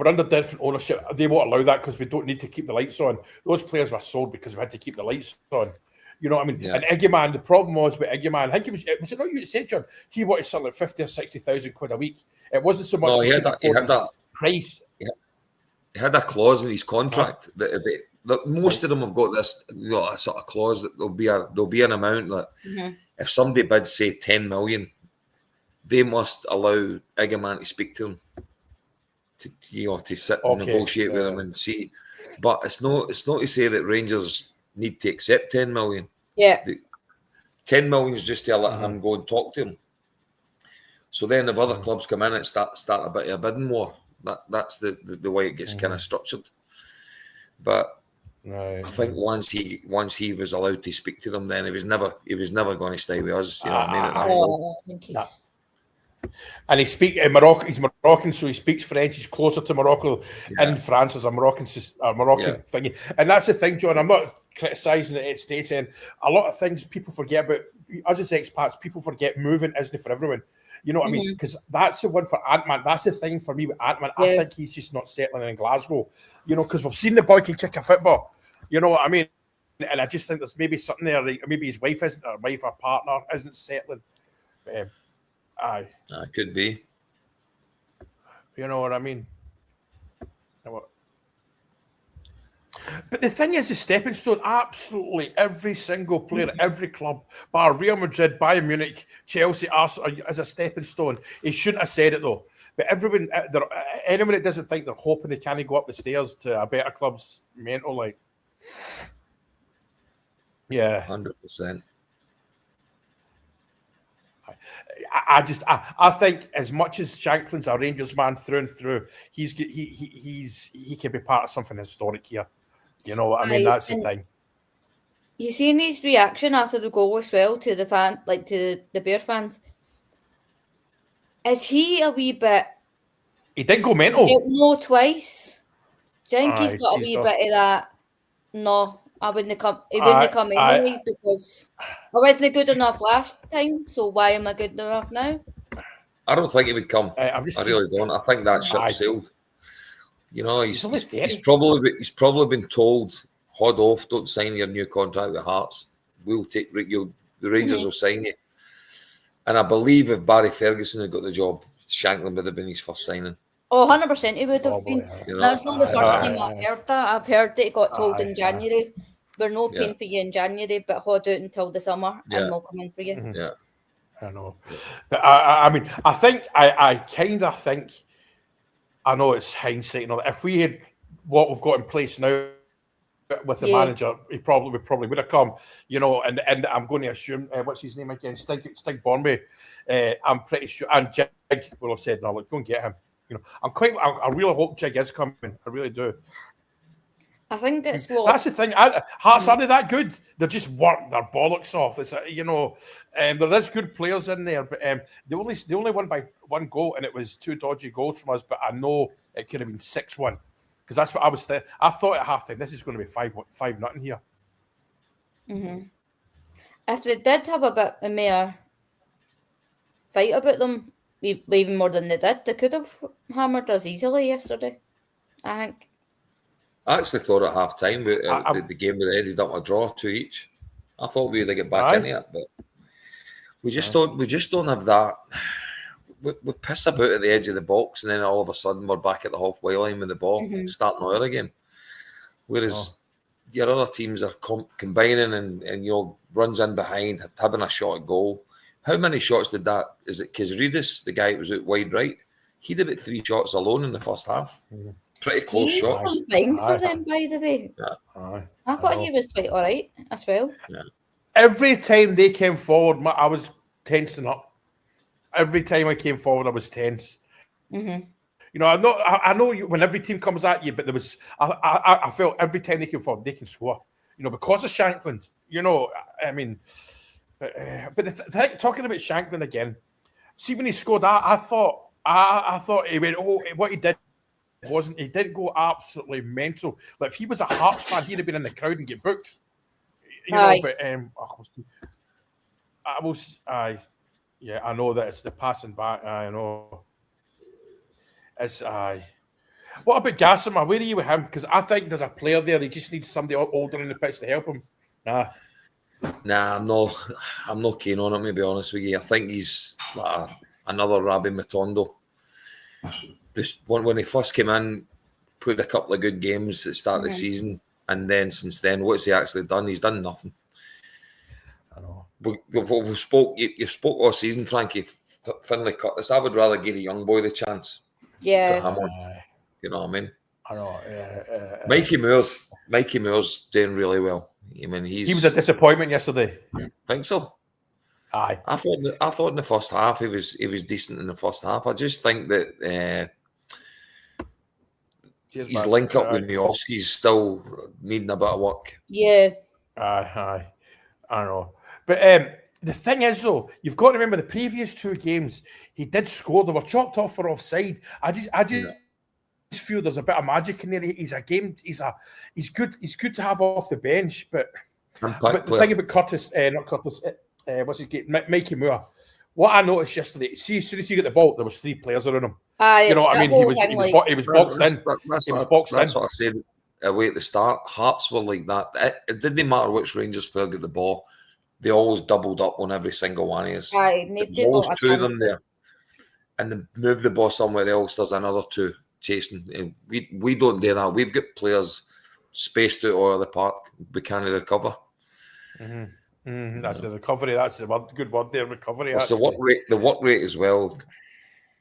under different ownership. They won't allow that because we don't need to keep the lights on. Those players were sold because we had to keep the lights on. You know what I mean? Yeah. And Egerman, the problem was with Egerman, I think was it not you that said, John? He wanted something like 50 or 60,000 quid a week. It wasn't so much. No, he had that price. He had a clause in his contract that most of them have got this, you know, a sort of clause that there'll be an amount that if somebody bids say 10 million, they must allow Egerman to speak to him, to sit and negotiate with him and see. But it's not to say that Rangers need to accept 10 million. Yeah, 10 million is just to let him go and talk to him. So then, if other clubs come in, it start a bit of a bidding war. That's the way it gets kind of structured. But I think once he was allowed to speak to them, then he was never going to stay with us. You know what I mean? And he speaks Morocco. He's Moroccan, so he speaks French. He's closer to Morocco in France as a Moroccan thingy. And that's the thing, John. I'm not criticising it. It's saying a lot of things people forget about. Us as expats, people forget moving isn't for everyone. You know what I mean? Because that's the one for Ant-Man. That's the thing for me with Ant-Man. I think he's just not settling in Glasgow. You know, because we've seen the boy can kick a football. You know what I mean? And I just think there's maybe something there. Like maybe his wife isn't, or wife or partner isn't settling. Aye. That could be. You know what I mean? But the thing is, the stepping stone, absolutely every single player, every club, bar Real Madrid, Bayern Munich, Chelsea, Arsenal, as a stepping stone. He shouldn't have said it though. But everyone, anyone that doesn't think they're hoping they can't go up the stairs to a better club's mental, like, yeah. 100%. I think as much as Shanklin's a Rangers man through and through, he can be part of something historic here. You know what I mean? That's the thing. You seen his reaction after the goal as well to the fan, like to the Bear fans. Is he a wee bit? He did go mental. No, twice. Do you think he's got a wee bit of that? No, I wouldn't come. He wouldn't come anyway because I wasn't good enough last time. So why am I good enough now? I don't think he would come. I really don't. I think that ship sailed. You know, he's probably been told, "Hold off, don't sign your new contract with Hearts. We'll take you. The Rangers will sign you." And I believe if Barry Ferguson had got the job, Shanklin would have been his first signing. Oh, 100% he would have been. You know, that's not the first time I've heard that. I've heard that he got told in January, we're not paying for you in January, but hold out until the summer and we'll come in for you. Yeah. I know. But I mean, I think, I kind of think, I know it's hindsight, if we had what we've got in place now with the manager, he probably would have come, and I'm going to assume, what's his name again? Stig Bornby. I'm pretty sure, and Jig will have said, no, look, go and get him. I really hope Jig is coming. I really do. I think that's the thing. Hearts aren't that good. They just work their bollocks off. It's there is good players in there, but they only won by one goal, and it was 2 dodgy goals from us. But I know it could have been 6-1 because that's what I was. I thought at halftime this is going to be 5-0 here. Mm-hmm. If they did have a bit of more fight about them, even more than they did, they could have hammered us easily yesterday, I think. I actually thought at half time the game would have ended up a draw 2 each. I thought we would get back into it, but we just don't have that. We piss about at the edge of the box, and then all of a sudden we're back at the halfway line with the ball, starting over again. Whereas your other teams are combining and runs in behind, having a shot at goal. How many shots did that? Is it Kizridis, the guy who was out wide right? He did about 3 shots alone in the first half. Pretty close shots. Fine for them, by the way. Yeah. I thought he was quite all right as well. Yeah. Every time they came forward, I was tensing up. Every time I came forward, I was tense. Mm-hmm. I know when every team comes at you, but there was I felt every time they came forward, they can score. Because of Shanklin. I mean, but talking about Shanklin again. See, when he scored, I thought he went. Oh, what he did. He didn't go absolutely mental. Like if he was a Hearts fan, he'd have been in the crowd and get booked. But I know that it's the passing back. I know. It's What about Gassama? Where are you with him? Because I think there's a player there. He just needs somebody older in the pitch to help him. Nah, I'm not keen on him, to be honest with you. I think he's like another Rabbi Matondo. When he first came in, played a couple of good games at the start of the season, and then since then, what's he actually done? He's done nothing. I know. You spoke all season, Frankie. Finlay cut this. I would rather give a young boy the chance. Yeah. You know what I mean? I know. Mikey Moore's doing really well. I mean, he was a disappointment yesterday. I think so. Aye. I thought in the first half he was decent in the first half. I just think that his link up with Miovski's still needing a bit of work. Yeah. Aye. I know. But the thing is, though, you've got to remember the previous 2 games he did score. They were chopped off for offside. I just feel there's a bit of magic in there. He's good. He's good to have off the bench. But the thing about what's his name? Mikey Moore. What I noticed yesterday, see, as soon as he got the ball, there was 3 players around him. You know what I mean? He was boxed in. He was boxed in. That's what I said away at the start. Hearts were like that. It didn't matter which Rangers player got the ball. They always doubled up on every single one of us. There's always 2 of them there. And they move the ball somewhere else, there's another 2 chasing. And we don't do that. We've got players spaced out all of the park. We can't recover. That's the recovery. That's the word, good word there. Recovery. It's Actually, the work rate as well.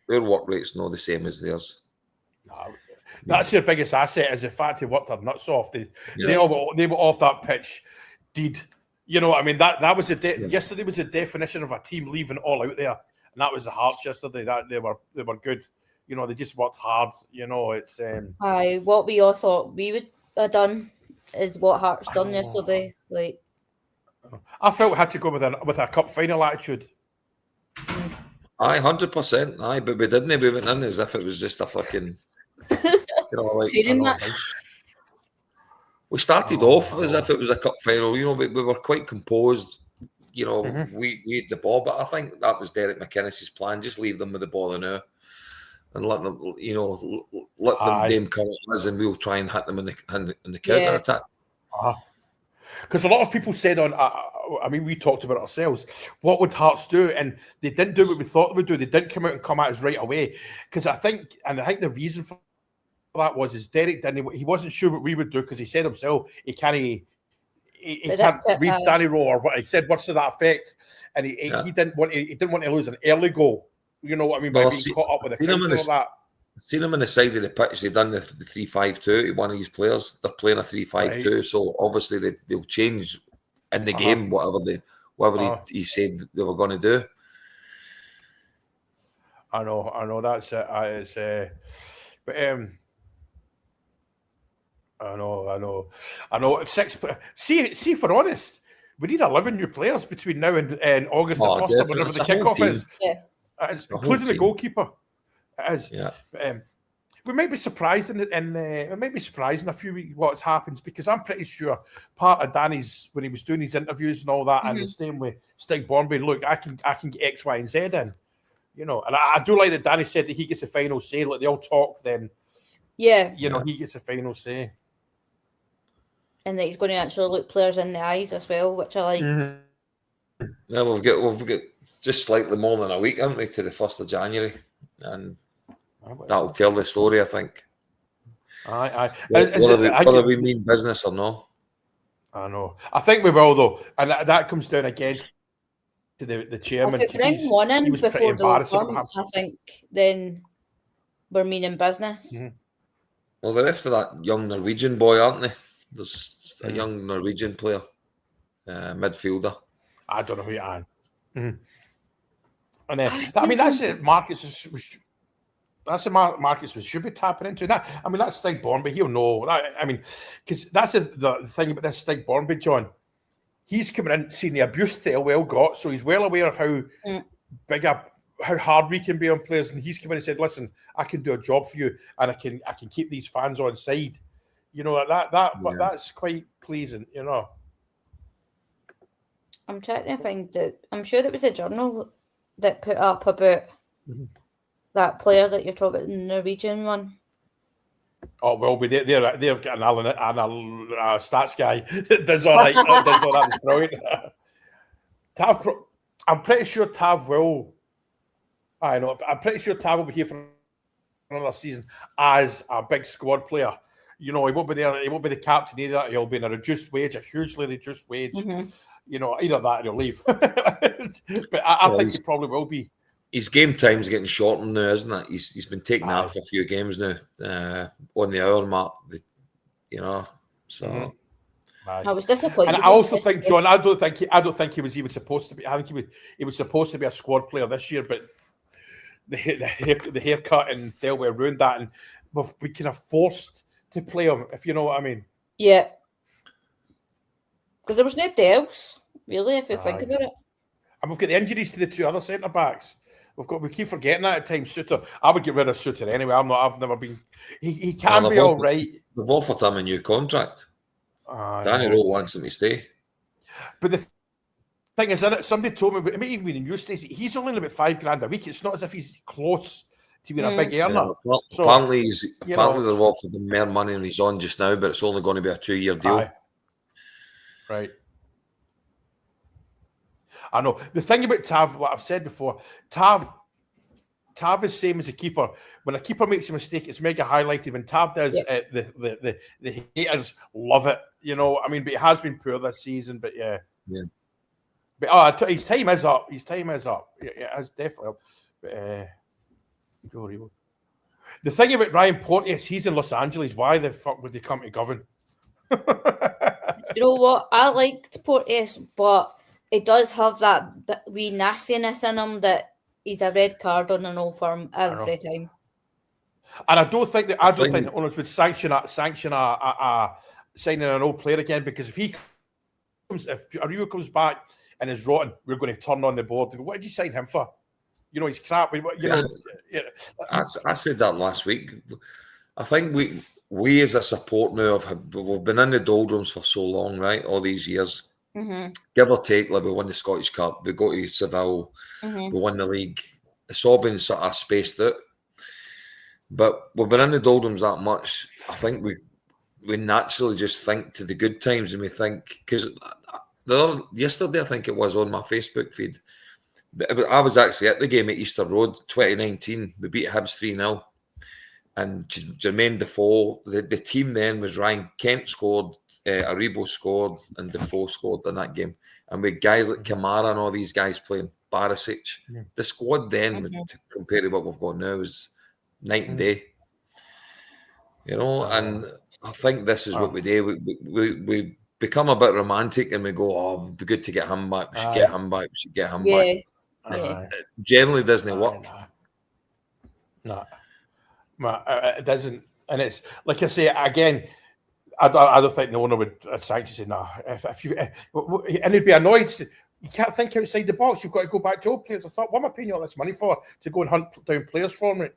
Their work rate's not the same as theirs. that's their biggest asset is the fact they worked their nuts off. They Yeah. they were off that pitch. You know what I mean? That was yesterday was the definition of a team leaving all out there, and that was the Hearts yesterday. That they were good. You know, they just worked hard. You know, it's what we all thought we would have done is what Hearts done yesterday. Like, I felt we had to go with a cup final attitude. Aye, 100%. Aye, but we didn't. We went in as if it was just a fucking, training match. We started off as if it was a cup final. You know, we were quite composed. You know, we had the ball, but I think that was Derek McInnes's plan. Just leave them with the ball now and let them, them come at us, and we'll try and hit them in the counter attack. Because a lot of people said I mean, we talked about it ourselves. What would Hearts do? And they didn't do what we thought they would do. They didn't come out and come at us right away. Because I think the reason for that was Derek he wasn't sure what we would do because he said himself he can't read Danny Rowe or what he said words to that effect, and he didn't want to lose an early goal. You know what I mean by being caught up with a counter of that. Seen him on the side of the pitch. They've done the 3-5-2 to one of these players. They're playing a 3-5-2, so obviously they'll change in the game whatever he said they were going to do. I know. That's it. But I know. It's six. See, for honest, we need 11 new players between now and August the 1st, or whenever the kickoff is. Yeah, including the goalkeeper. It is. Yeah. We might be surprised we might be surprised in a few weeks what happens, because I'm pretty sure part of Danny's, when he was doing his interviews and all that, and the same with Stig Bornby, look, I can get X, Y, and Z in. You know, and I do like that Danny said that he gets a final say. Like, they all talk, then he gets a final say. And that he's going to actually look players in the eyes as well, which I like. Yeah, we've got just slightly more than a week, haven't we, to the 1st of January, and that'll tell the story, I think. Aye. Whether we mean business or not. I know. I think we will, though, and that comes down again to the chairman. If we bring one in before the come, I think then we're meaning business. Well, they're after that young Norwegian boy, aren't they? There's a young Norwegian player, midfielder. I don't know who you are. And I mean, that's it. Markets. That's the markets we should be tapping into. That, I mean, that's Stig Bornby. He'll know. I mean, because that's the thing about this Stig Bornby, John. He's coming in, seeing the abuse that well got, so he's well aware of how how hard we can be on players. And he's come in and said, "Listen, I can do a job for you, and I can keep these fans on side." You know, but that's quite pleasing. You know. I'm trying to find I'm sure it was a journal that put up about that player that you're talking about, the Norwegian one. Oh, well, they've got an stats guy that does all right. Does all that. It's brilliant. I'm pretty sure Tav will. I know. I'm pretty sure Tav will be here for another season as a big squad player. You know, he won't be there. He won't be the captain either. He'll be in a reduced wage, a hugely reduced wage. You know, either that or he'll leave. But I think he probably will be. His game time's getting shortened now, isn't it? He's been taken out for a few games now, on the hour mark. You know, so I was disappointed. And I also think, John, I don't think he was even supposed to be. I think he was supposed to be a squad player this year, but the haircut and Thelwell ruined that, and we kind of forced to play him, if you know what I mean. Yeah. Because there was nobody else, really, if you think about it. And we've got the injuries to the two other centre backs. We keep forgetting that at times. Suter, I would get rid of Suter anyway. I've never been. He can be all right. They've offered him a new contract. Danny Rowe wants him to stay. But the thing is, somebody told me, it may even be in you, Stacey, he's only about $5,000 a week. It's not as if he's close to being a big earner. Yeah, so, apparently they've offered him more money than he's on just now, but it's only going to be a 2-year deal. Right. I know. The thing about Tav, what I've said before, Tav Tav is same as a keeper. When a keeper makes a mistake, it's mega highlighted. When Tav does, the haters love it. You know, I mean, but he has been poor this season. But yeah. But his time is up. His time is up. Yeah, it's definitely up. But, the thing about Ryan Porteous, he's in Los Angeles. Why the fuck would they come to Govan? You know what? I liked Porteous, but it does have that wee nastiness in him that he's a red card on an Old Firm every time. And I don't think that owners would sanction a signing an old player again, because if Aribo comes back and is rotten, we're going to turn on the board and go, what did you sign him for? You know, he's crap. I said that last week. I think we as a support now we've been in the doldrums for so long, right? All these years. Mm-hmm. Give or take, like we won the Scottish Cup, we go to Seville, we won the league. It's all been sort of spaced out. But we've been in the doldrums that much. I think we naturally just think to the good times, and we think, because yesterday I think it was on my Facebook feed, I was actually at the game at Easter Road 2019. We beat Hibs 3-0. And Jermaine Defoe, the team then was Ryan Kent scored, Aribo scored, and Defoe scored in that game. And with guys like Kamara and all these guys playing, Barisic, the squad then, compared to what we've got now, is night and day. You know, and I think this is what we do. We become a bit romantic and we go, oh, it'd be good to get him back. We should get him back. We should get him back. It generally doesn't work. No. It doesn't, and it's like I say again. I don't think the owner would sanction say, "Nah." And he'd be annoyed. You can't think outside the box. You've got to go back to old players. I thought, what am I paying you all this money for? To go and hunt down players for me.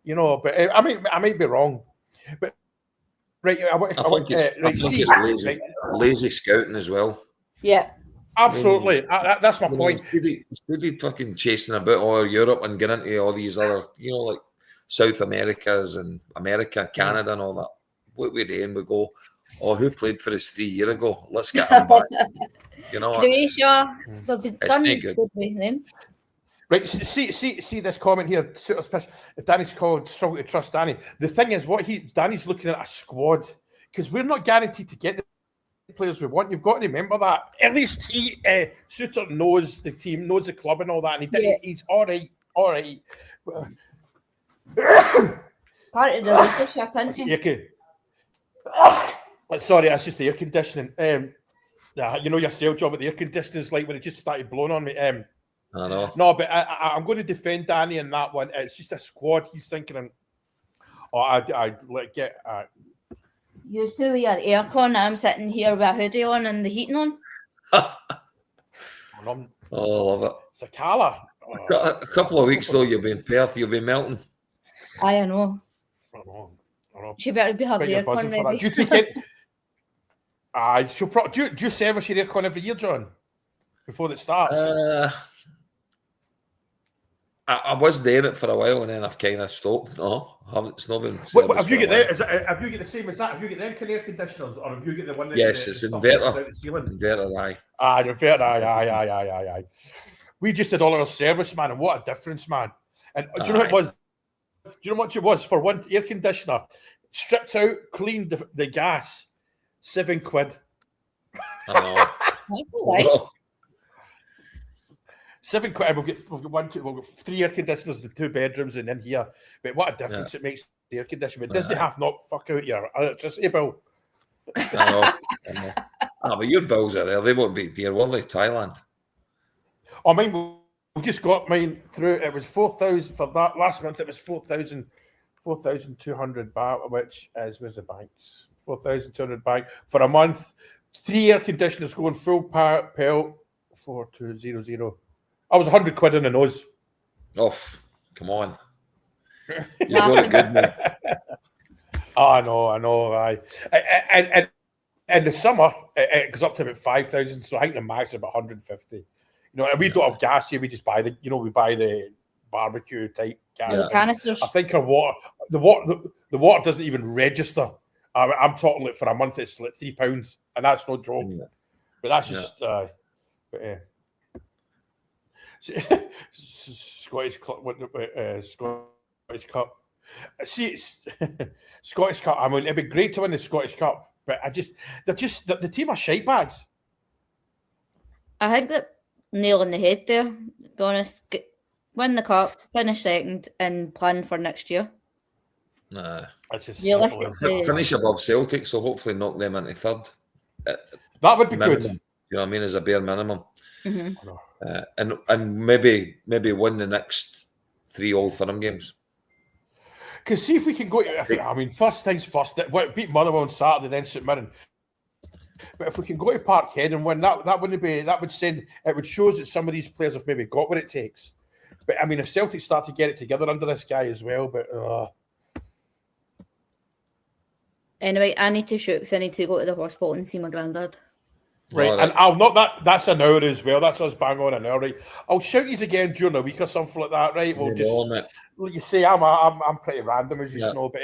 You know, but I might be wrong. But right, I think it's lazy scouting as well. Yeah. Absolutely, that's my point. Instead of fucking chasing about all Europe and getting into all these other, you know, like South Americas and America, Canada, and all that. What we do, and we go, oh, who played for us 3 years ago? Let's get him back. You know, Croatia will be done good. Then. Right, see this comment here. If Danny's called struggle to trust Danny. The thing is, Danny's looking at a squad, because we're not guaranteed to get the players we want. You've got to remember that. At least Suter knows the team, knows the club, and all that, and he's all right. Part of the leadership, isn't he? Sorry, that's just the air conditioning. You know yourself, job at the air conditioning is like when it just started blowing on me. I know. No, but I'm going to defend Danny in that one. It's just a squad. He's thinking, I'd get. You two with your aircon. I'm sitting here with a hoodie on and the heating on. I love it. It's a colour. A couple of weeks though, you'll be in Perth. You'll be melting. I know. I know. She better have the aircon ready. Do you take it? Do you service your aircon every year, John? Before it starts? I was doing it for a while and then I've kind of stopped. No, it's not been. Have you got have you got the same as that? Have you got them kind of air conditioners, or have you got the one that? Yes, it's inverter. Inverter, aye. Inverter, aye. We just did all our service, man, and what a difference, man! And do you know what it was? Do you know how much it was for one air conditioner? Stripped out, cleaned the gas, £7. I know. £7, and we've got 3 air conditioners, the 2 bedrooms, and in here. But what a difference it makes the air conditioning. But doesn't have not fuck out your electricity bill. I know. But your bills are there. They won't be dear, will they? Thailand. I mean, we've just got mine through. It was 4,000 for that last month. It was 4,200 baht, which is where's the banks? 4,200 baht for a month. 3 air conditioners going full pelt. 4,200. I was £100 in the nose. Oh, come on! You got it good, man. I know. And in the summer, it goes up to about 5,000. So I think the max is about 150. You know, and we don't have gas here. We just buy the barbecue type gas. The canisters. I think the water doesn't even register. I'm talking like for a month it's like £3, and that's no joke. But that's just. Scottish Scottish Cup. See, it's Scottish Cup. I mean, it'd be great to win the Scottish Cup, but the team are shite bags. I think that nail on the head there, to be honest. Win the cup, finish second, and plan for next year. Nah. That's just Realistically, Finish above Celtic, so hopefully knock them into third. that would be Minimum. good. You know what I mean? As a bare minimum. Mm-hmm. And maybe win the next 3 Old Firm games. Because see if we can go. I mean, first things first. Beat Motherwell on Saturday, then St Mirren. But if we can go to Parkhead and win, that would show us that some of these players have maybe got what it takes. But I mean, if Celtic start to get it together under this guy as well, but Anyway, I need to shoot because I need to go to the hospital and see my granddad. right, All and I'll not that. That's an hour as well. That's us bang on an hour, right? I'll shout you again during the week or something like that, right? We'll like you say, I'm pretty random as you know, but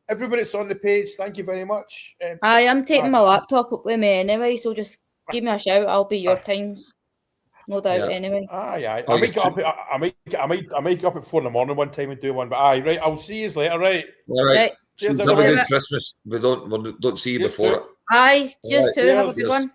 everybody that's on the page, thank you very much. I am taking my laptop up with me anyway, so just give me a shout. I'll be your times, no doubt. Anyway. Aye. I might get up at 4 a.m. one time and do one, but right. I'll see you later, right? All right. Cheers, have a good Christmas. We don't see you before. Aye, you too. Have a good one.